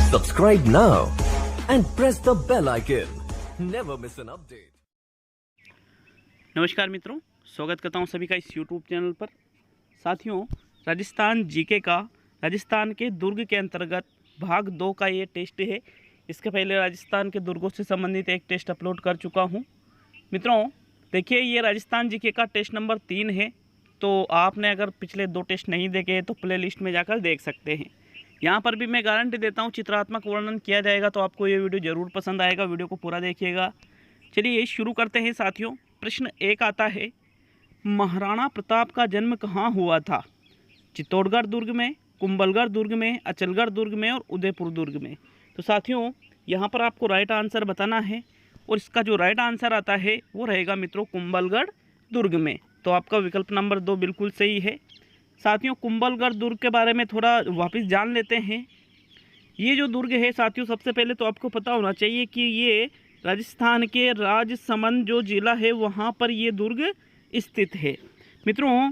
Subscribe now and press the bell icon. Never miss an update. नमस्कार मित्रों, स्वागत करता हूं सभी का इस YouTube चैनल पर। साथियों, राजस्थान जीके का राजस्थान के दुर्ग के अंतर्गत भाग 2 का ये टेस्ट है। इसके पहले राजस्थान के दुर्गों से संबंधित एक टेस्ट अपलोड कर चुका हूं। मित्रों देखिए, ये राजस्थान जीके का टेस्ट नंबर 3 है। तो आपने अगर पिछले 2 टेस्ट नहीं देखे तो प्ले लिस्ट में जाकर देख सकते हैं। यहाँ पर भी मैं गारंटी देता हूँ चित्रात्मक वर्णन किया जाएगा, तो आपको ये वीडियो ज़रूर पसंद आएगा। वीडियो को पूरा देखिएगा। चलिए शुरू करते हैं साथियों। प्रश्न 1 आता है, महाराणा प्रताप का जन्म कहाँ हुआ था? चित्तौड़गढ़ दुर्ग में, कुंभलगढ़ दुर्ग में, अचलगढ़ दुर्ग में और उदयपुर दुर्ग में। तो साथियों यहाँ पर आपको राइट आंसर बताना है, और इसका जो राइट आंसर आता है वो रहेगा मित्रों कुंभलगढ़ दुर्ग में। तो आपका विकल्प नंबर 2 बिल्कुल सही है। साथियों, कुंभलगढ़ दुर्ग के बारे में थोड़ा वापस जान लेते हैं। ये जो दुर्ग है साथियों, सबसे पहले तो आपको पता होना चाहिए कि ये राजस्थान के राजसमंद जो ज़िला है वहाँ पर ये दुर्ग स्थित है। मित्रों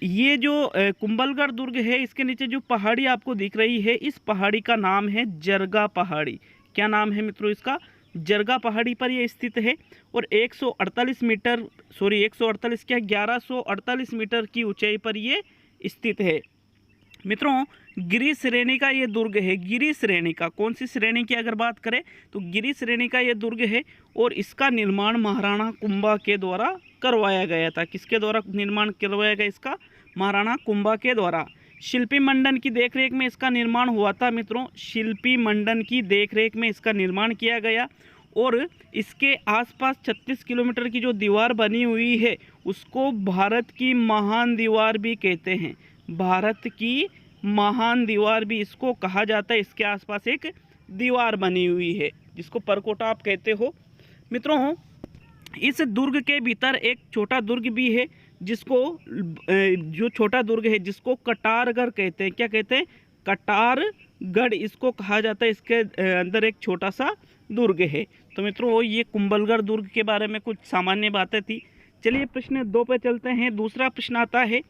ये जो कुंभलगढ़ दुर्ग है, इसके नीचे जो पहाड़ी आपको दिख रही है, इस पहाड़ी का नाम है जरगा पहाड़ी। क्या नाम है मित्रों इसका? जरगा पहाड़ी पर ये स्थित है। और 1148 मीटर की ऊंचाई पर ये स्थित है। मित्रों गिरी श्रेणी का ये दुर्ग है। गिरी श्रेणी का, कौन सी श्रेणी की अगर बात करें तो गिरी श्रेणी का ये दुर्ग है। और इसका निर्माण महाराणा कुंभा के द्वारा करवाया गया था। किसके द्वारा निर्माण करवाया गया इसका? महाराणा कुंभा के द्वारा। शिल्पी मंडन की देखरेख में इसका निर्माण हुआ था। मित्रों शिल्पी मंडन की देखरेख में इसका निर्माण किया गया। और इसके आसपास 36 किलोमीटर की जो दीवार बनी हुई है उसको भारत की महान दीवार भी कहते हैं। भारत की महान दीवार भी इसको कहा जाता है। इसके आसपास एक दीवार बनी हुई है जिसको परकोटा आप कहते हो। मित्रों इस दुर्ग के भीतर एक छोटा दुर्ग भी है, जिसको जो छोटा दुर्ग है जिसको कटारगढ़ कहते हैं। क्या कहते हैं? कटारगढ़ इसको कहा जाता है। इसके अंदर एक छोटा सा दुर्ग है। तो मित्रों ये कुंभलगढ़ दुर्ग के बारे में कुछ सामान्य बातें थी। चलिए प्रश्न 2 पे चलते हैं। दूसरा प्रश्न आता है,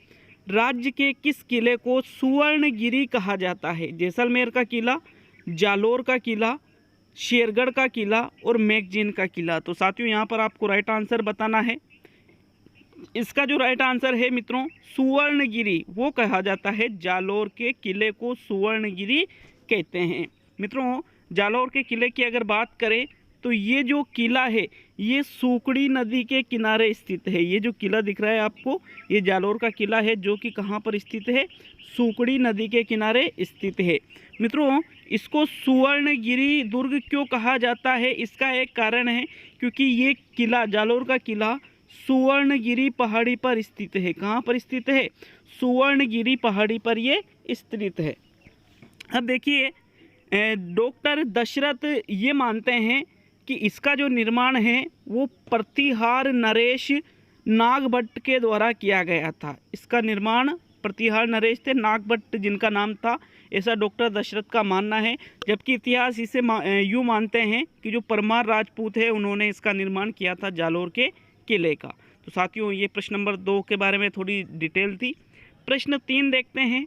राज्य के किस किले को सुवर्णगिरी कहा जाता है? जैसलमेर का किला, जालोर का किला, शेरगढ़ का किला और मैगजीन का किला। तो साथियों यहाँ पर आपको राइट आंसर बताना है। इसका जो राइट आंसर है मित्रों सुवर्णगिरी, वो कहा जाता है। जालोर के किले को सुवर्णगिरी कहते हैं। मित्रों जालोर के किले की अगर बात करें तो ये जो किला है ये सूकड़ी नदी के किनारे स्थित है। ये जो किला दिख रहा है आपको, ये जालोर का किला है, जो कि कहाँ पर स्थित है? सूकड़ी नदी के किनारे स्थित है। मित्रों इसको सुवर्णगिरी दुर्ग क्यों कहा जाता है? इसका एक कारण है, क्योंकि ये किला, जालोर का किला सुवर्णगिरी पहाड़ी पर स्थित है। कहाँ पर स्थित है? सुवर्णगिरी पहाड़ी पर ये स्थित है। अब देखिए डॉक्टर दशरथ ये मानते हैं कि इसका जो निर्माण है वो प्रतिहार नरेश नागभट्ट के द्वारा किया गया था। इसका निर्माण प्रतिहार नरेश थे, नागभट्ट जिनका नाम था, ऐसा डॉक्टर दशरथ का मानना है। जबकि इतिहास इसे यूँ मानते हैं कि जो परमार राजपूत है उन्होंने इसका निर्माण किया था जालोर के किले का। तो साथियों ये प्रश्न नंबर 2 के बारे में थोड़ी डिटेल थी। प्रश्न 3 देखते हैं,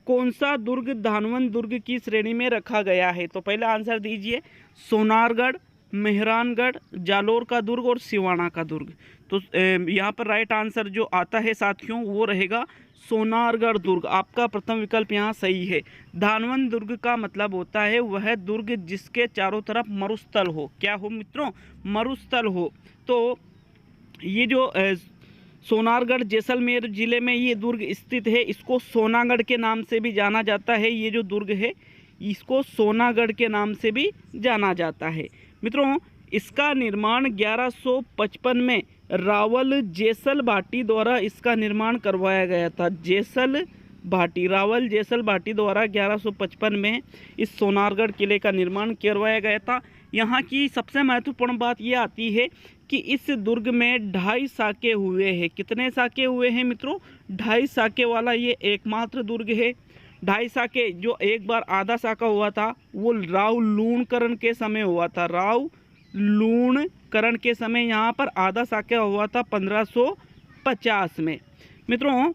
कौन सा दुर्ग धानवंत दुर्ग की श्रेणी में रखा गया है? तो पहला आंसर दीजिए, सोनारगढ़, मेहरानगढ़, जालोर का दुर्ग और सिवाना का दुर्ग। तो यहाँ पर राइट आंसर जो आता है साथियों वो रहेगा सोनारगढ़ दुर्ग। आपका प्रथम विकल्प यहाँ सही है। धानवंत दुर्ग का मतलब होता है वह दुर्ग जिसके चारों तरफ मरुस्थल हो। क्या हो मित्रों? मरुस्थल हो। तो ये जो सोनारगढ़ जैसलमेर जिले में ये दुर्ग स्थित है, इसको सोनागढ़ के नाम से भी जाना जाता है। ये जो दुर्ग है इसको सोनागढ़ के नाम से भी जाना जाता है। मित्रों इसका निर्माण 1155 में रावल जेसल भाटी द्वारा इसका निर्माण करवाया गया था। रावल जेसल भाटी द्वारा 1155 में इस सोनारगढ़ किले का निर्माण करवाया गया था। यहाँ की सबसे महत्वपूर्ण बात ये आती है कि इस दुर्ग में 2.5 साके हुए हैं। कितने साके हुए हैं मित्रों? 2.5 साके वाला ये एकमात्र दुर्ग है। 2.5 साके, जो एक बार आधा साका हुआ था वो राव लूणकरण के समय हुआ था। राव लूणकरण के समय यहाँ पर आधा साका हुआ था 1550 में। मित्रों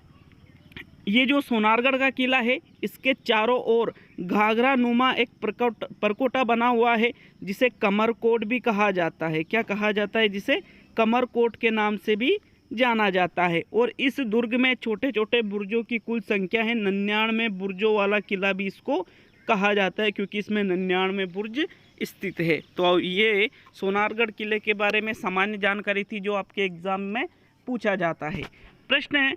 ये जो सोनारगढ़ का किला है इसके चारों ओर घाघरा नुमा एक परकोटा बना हुआ है जिसे कमरकोट भी कहा जाता है। क्या कहा जाता है? जिसे कमरकोट के नाम से भी जाना जाता है। और इस दुर्ग में छोटे छोटे बुर्जों की कुल संख्या है 99 बुर्जों वाला किला भी इसको कहा जाता है, क्योंकि इसमें 99 बुर्ज स्थित है। तो ये सोनारगढ़ किले के बारे में सामान्य जानकारी थी जो आपके एग्जाम में पूछा जाता है। प्रश्न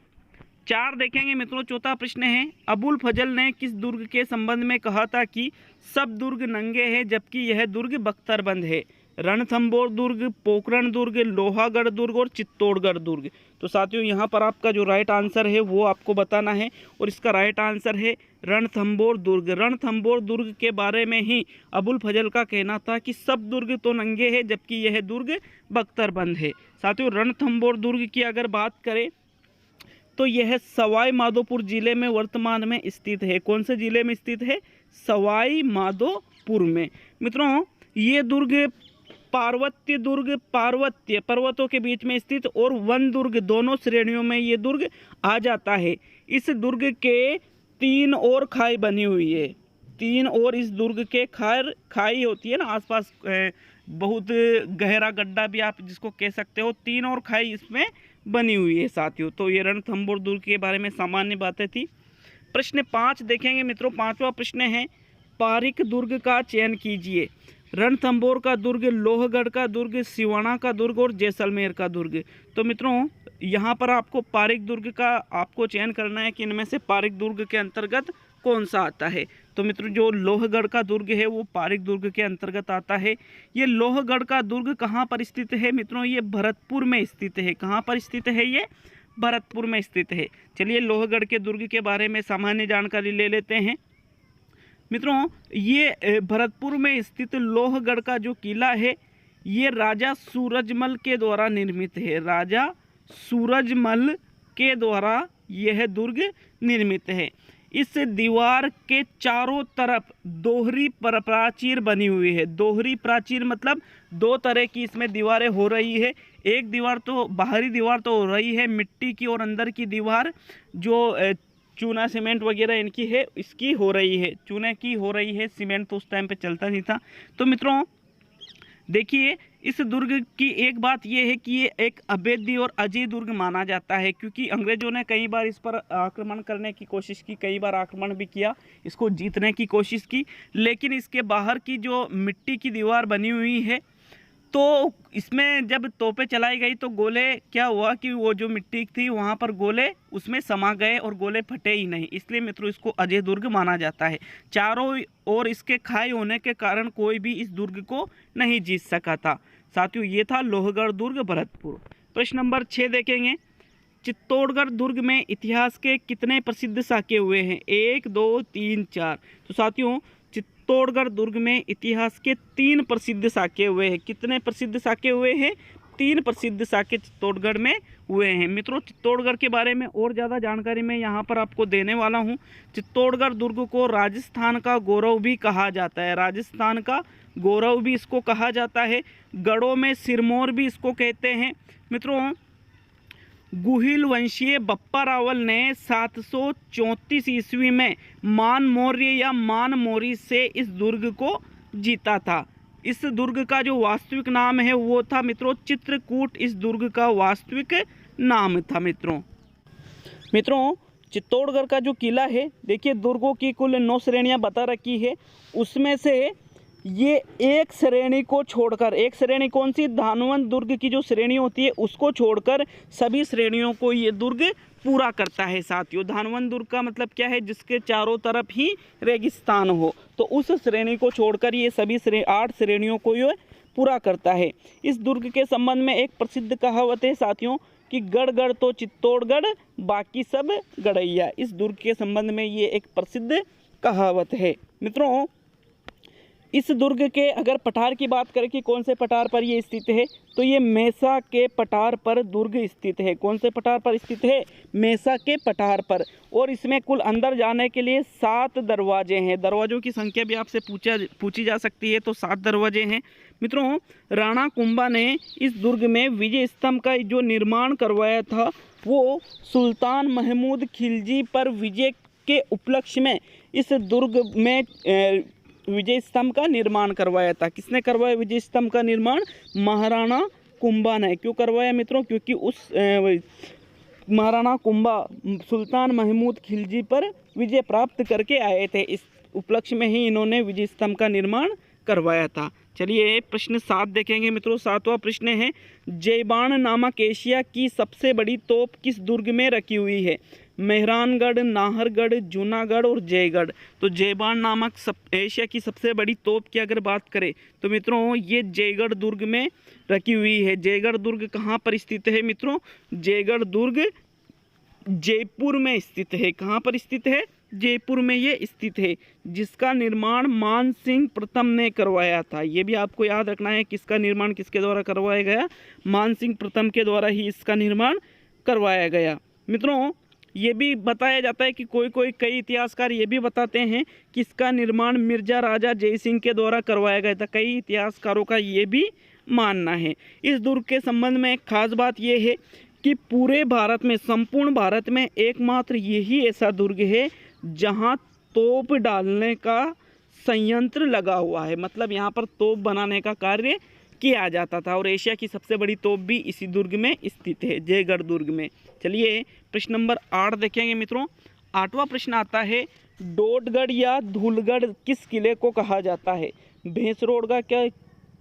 4 देखेंगे मित्रों। चौथा प्रश्न है, अबुल फजल ने किस दुर्ग के संबंध में कहा था कि सब दुर्ग नंगे हैं जबकि यह दुर्ग बख्तरबंद है? रणथंभौर दुर्ग, पोखरण दुर्ग, लोहागढ़ दुर्ग और चित्तौड़गढ़ दुर्ग। तो साथियों यहाँ पर आपका जो राइट आंसर है वो आपको बताना है, और इसका राइट आंसर है रणथंभौर दुर्ग। रणथंभौर दुर्ग के बारे में ही अबुल फजल का कहना था कि सब दुर्ग तो नंगे हैं जबकि यह दुर्ग बख्तरबंद है। साथियों रणथंभौर दुर्ग की अगर बात करें तो यह सवाई माधोपुर जिले में वर्तमान में स्थित है। कौन से जिले में स्थित है? सवाई माधोपुर में। मित्रों ये दुर्ग पार्वत्य दुर्ग, पार्वत्य पर्वतों के बीच में स्थित, और वन दुर्ग दोनों श्रेणियों में ये दुर्ग आ जाता है। इस दुर्ग के 3 और खाई बनी हुई है। 3 और इस दुर्ग के खाई होती है ना, आसपास बहुत गहरा गड्ढा भी आप जिसको कह सकते हो, 3 और खाई इसमें बनी हुई है साथियों। तो ये रणथंभौर दुर्ग के बारे में सामान्य बातें थी। प्रश्न 5 देखेंगे मित्रों। 5वां प्रश्न है, पारिक दुर्ग का चयन कीजिए। रणथंभौर का दुर्ग, लोहगढ़ का दुर्ग, सिवाना का दुर्ग और जैसलमेर का दुर्ग। तो मित्रों यहाँ पर आपको पारिक दुर्ग का आपको चयन करना है कि इनमें से पारिक दुर्ग के अंतर्गत कौन सा आता है। तो मित्रों जो लोहगढ़ का दुर्ग है वो पारिक दुर्ग के अंतर्गत आता है। ये लोहगढ़ का दुर्ग कहाँ पर स्थित है मित्रों? ये भरतपुर में स्थित है। कहाँ पर स्थित है? ये भरतपुर में स्थित है। चलिए लोहगढ़ के दुर्ग के बारे में सामान्य जानकारी ले लेते हैं। मित्रों ये भरतपुर में स्थित लोहगढ़ का जो किला है ये राजा सूरजमल के द्वारा निर्मित है। राजा सूरजमल के द्वारा यह दुर्ग निर्मित है। इस दीवार के चारों तरफ दोहरी प्राचीर बनी हुई है। दोहरी प्राचीर मतलब 2 तरह की इसमें दीवारें हो रही है। एक दीवार तो बाहरी दीवार तो हो रही है मिट्टी की, और अंदर की दीवार जो चूना सीमेंट वगैरह इनकी है इसकी हो रही है, चूने की हो रही है। सीमेंट तो उस टाइम पे चलता नहीं था। तो मित्रों देखिए इस दुर्ग की एक बात यह है कि ये एक अभेद्य और अजय दुर्ग माना जाता है, क्योंकि अंग्रेजों ने कई बार इस पर आक्रमण करने की कोशिश की, कई बार आक्रमण भी किया, इसको जीतने की कोशिश की, लेकिन इसके बाहर की जो मिट्टी की दीवार बनी हुई है तो इसमें जब तोपें चलाई गई तो गोले क्या हुआ कि वो जो मिट्टी थी वहाँ पर गोले उसमें समा गए और गोले फटे ही नहीं। इसलिए मित्रों इसको अजय दुर्ग माना जाता है। चारों ओर इसके खाई होने के कारण कोई भी इस दुर्ग को नहीं जीत सका था। साथियों ये था लोहगढ़ दुर्ग भरतपुर। प्रश्न नंबर 6 देखेंगे। चित्तौड़गढ़ दुर्ग में इतिहास के कितने प्रसिद्ध साके हुए हैं? 1, 2, 3, 4। तो साथियों चित्तौड़गढ़ दुर्ग में इतिहास के 3 प्रसिद्ध साके हुए हैं। कितने प्रसिद्ध साके हुए हैं? 3 प्रसिद्ध साके चित्तौड़गढ़ में हुए हैं। मित्रों चित्तौड़गढ़ के बारे में और ज़्यादा जानकारी मैं यहाँ पर आपको देने वाला हूँ। चित्तौड़गढ़ दुर्ग को राजस्थान का गौरव भी कहा जाता है। राजस्थान का गौरव भी इसको कहा जाता है। गढ़ों में सिरमौर भी इसको कहते हैं। मित्रों गुहिल वंशीय बप्पा रावल ने 734 ईस्वी में मान मौर्य या मान मोरी से इस दुर्ग को जीता था। इस दुर्ग का जो वास्तविक नाम है वो था मित्रों चित्रकूट। इस दुर्ग का वास्तविक नाम था मित्रों। चित्तौड़गढ़ का जो किला है देखिए दुर्गों की कुल 9 श्रेणियां बता रखी है। उसमें से ये एक श्रेणी को छोड़कर, एक श्रेणी कौन सी? धानवंत दुर्ग की जो श्रेणी होती है उसको छोड़कर सभी श्रेणियों को ये दुर्ग पूरा करता है। साथियों धानवंत दुर्ग का मतलब क्या है? जिसके चारों तरफ ही रेगिस्तान हो, तो उस श्रेणी को छोड़कर ये सभी 8 श्रेणियों को ये पूरा करता है। इस दुर्ग के संबंध में एक प्रसिद्ध कहावत है साथियों कि गढ़ गढ़ तो चित्तौड़गढ़ बाकी सब गढ़ैया। इस दुर्ग के संबंध में ये एक प्रसिद्ध कहावत है। मित्रों इस दुर्ग के अगर पठार की बात करें कि कौन से पठार पर ये स्थित है, तो ये मेसा के पठार पर दुर्ग स्थित है। कौन से पठार पर स्थित है? मेसा के पठार पर। और इसमें कुल अंदर जाने के लिए 7 दरवाजे हैं। दरवाजों की संख्या भी आपसे पूछी जा सकती है, तो 7 दरवाजे हैं। मित्रों राणा कुंभा ने इस दुर्ग में विजय स्तंभ का जो निर्माण करवाया था वो सुल्तान महमूद खिलजी पर विजय किसके उपलक्ष्य में इस दुर्ग में विजय स्तंभ का निर्माण करवाया था? किसने करवाया विजय स्तंभ का निर्माण? महाराणा कुंभा ने। क्यों करवाया मित्रों? क्योंकि उस महाराणा कुंभा सुल्तान महमूद खिलजी पर विजय प्राप्त करके आए थे। इस उपलक्ष्य में ही इन्होंने विजय स्तंभ का निर्माण करवाया था। चलिए प्रश्न 7 देखेंगे मित्रों। 7वां प्रश्न है, जयबान नामक एशिया की सबसे बड़ी तोप किस दुर्ग में रखी हुई है? मेहरानगढ़, नाहरगढ़, जूनागढ़ और जयगढ़। तो जयबान नामक एशिया की सबसे बड़ी तोप की अगर बात करें तो मित्रों ये जयगढ़ दुर्ग में रखी हुई है। जयगढ़ दुर्ग कहाँ पर स्थित है मित्रों? जयगढ़ दुर्ग जयपुर में स्थित है। कहाँ पर स्थित है? जयपुर में ये स्थित है, जिसका निर्माण मानसिंह प्रथम ने करवाया था। ये भी आपको याद रखना है, किसका निर्माण किसके द्वारा करवाया गया? मानसिंह प्रथम के द्वारा ही इसका निर्माण करवाया गया। मित्रों ये भी बताया जाता है कि कई इतिहासकार ये भी बताते हैं कि इसका निर्माण मिर्जा राजा जयसिंह के द्वारा करवाया गया था। कई इतिहासकारों का ये भी मानना है। इस दुर्ग के संबंध में एक खास बात यह है कि पूरे भारत में, संपूर्ण भारत में एकमात्र यही ऐसा दुर्ग है जहां तोप डालने का संयंत्र लगा हुआ है। मतलब यहाँ पर तोप बनाने का कार्य किया जाता था, और एशिया की सबसे बड़ी तोप भी इसी दुर्ग में स्थित है, जयगढ़ दुर्ग में। चलिए प्रश्न नंबर 8 देखेंगे मित्रों। 8वां प्रश्न आता है, डोडगढ़ या धूलगढ़ किस किले को कहा जाता है? भैंसरोड का क्या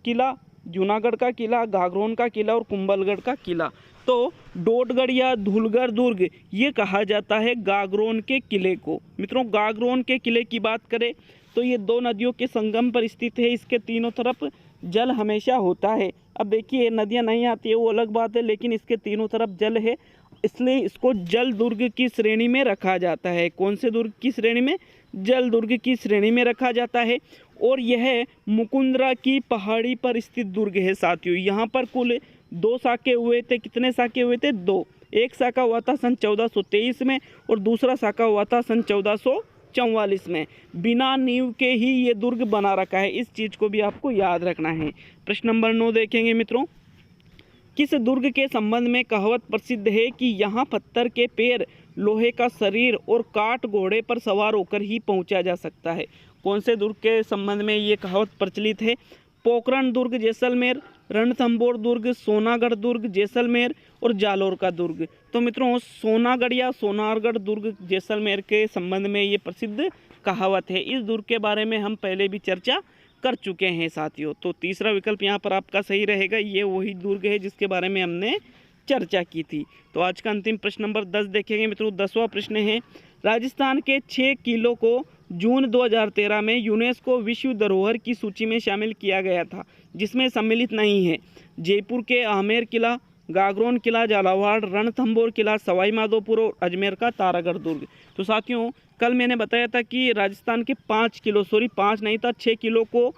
किला, जूनागढ़ का किला, गागरोन का किला और कुंभलगढ़ का किला। तो डोडगढ़ या धूलगढ़ दुर्ग ये कहा जाता है गागरोन के किले को। मित्रों गागरोन के किले की बात करें तो ये 2 नदियों के संगम पर स्थित है। इसके तीनों तरफ जल हमेशा होता है। अब देखिए नदियाँ नहीं आती है वो अलग बात है, लेकिन इसके तीनों तरफ जल है, इसलिए इसको जल दुर्ग की श्रेणी में रखा जाता है। कौन से दुर्ग की श्रेणी में? जल दुर्ग की श्रेणी में रखा जाता है। और यह मुकुंदरा की पहाड़ी पर स्थित दुर्ग है साथियों। यहाँ पर कुल 2 साके हुए थे। कितने साके हुए थे? 2। एक साका हुआ था सन 1423 में और दूसरा साका हुआ था सन 1444 में। बिना नींव के ही ये दुर्ग बना रखा है, इस चीज़ को भी आपको याद रखना है। प्रश्न नंबर 9 देखेंगे मित्रों। किस दुर्ग के संबंध में कहावत प्रसिद्ध है कि यहाँ पत्थर के पैर, लोहे का शरीर और काठ घोड़े पर सवार होकर ही पहुँचा जा सकता है? कौन से दुर्ग के संबंध में ये कहावत प्रचलित है? पोखरण दुर्ग जैसलमेर, रणथंभौर दुर्ग, सोनागढ़ दुर्ग जैसलमेर और जालोर का दुर्ग। तो मित्रों सोनागढ़ या सोनारगढ़ दुर्ग जैसलमेर के संबंध में ये प्रसिद्ध कहावत है। इस दुर्ग के बारे में हम पहले भी चर्चा कर चुके हैं साथियों। तो तीसरा विकल्प यहाँ पर आपका सही रहेगा। ये वही दुर्ग है जिसके बारे में हमने चर्चा की थी। तो आज का अंतिम प्रश्न नंबर 10 देखेंगे मित्रों। 10वां प्रश्न है, राजस्थान के 6 किलों को जून 2013 में यूनेस्को विश्व धरोहर की सूची में शामिल किया गया था, जिसमें सम्मिलित नहीं है जयपुर के आमेर किला, गागरोन किला, झालावाड़, रणथंभौर किला, सवाई माधोपुर और अजमेर का तारागढ़ दुर्ग। तो साथियों कल मैंने बताया था कि राजस्थान के 5 किलो, सॉरी 5 नहीं था, 6 किलो को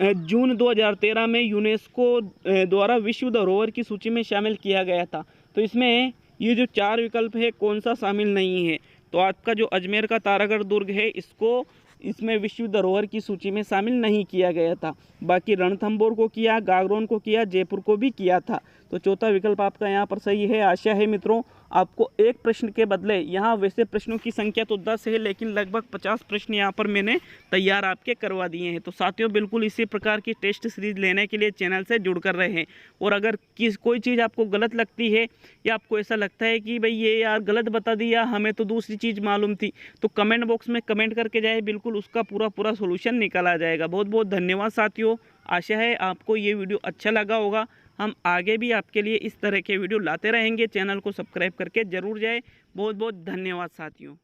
जून 2013 में यूनेस्को द्वारा विश्व धरोहर की सूची में शामिल किया गया था। तो इसमें ये जो 4 विकल्प है कौन सा शामिल नहीं है? तो आपका जो अजमेर का तारागढ़ दुर्ग है इसको इसमें विश्व धरोहर की सूची में शामिल नहीं किया गया था। बाकी रणथंभौर को किया, गागरोन को किया, जयपुर को भी किया था। तो चौथा विकल्प आपका यहाँ पर सही है। आशा है मित्रों आपको एक प्रश्न के बदले, यहाँ वैसे प्रश्नों की संख्या तो 10 है, लेकिन लगभग 50 प्रश्न यहाँ पर मैंने तैयार आपके करवा दिए हैं। तो साथियों बिल्कुल इसी प्रकार की टेस्ट सीरीज लेने के लिए चैनल से जुड़ कर रहे हैं। और अगर कोई चीज़ आपको गलत लगती है या आपको ऐसा लगता है कि भाई ये यार गलत बता दिया, हमें तो दूसरी चीज़ मालूम थी, तो कमेंट बॉक्स में कमेंट करके जाए, बिल्कुल उसका पूरा सोल्यूशन निकाला जाएगा। बहुत बहुत धन्यवाद साथियों। आशा है आपको ये वीडियो अच्छा लगा होगा। हम आगे भी आपके लिए इस तरह के वीडियो लाते रहेंगे। चैनल को सब्सक्राइब करके जरूर जाए। बहुत बहुत धन्यवाद साथियों।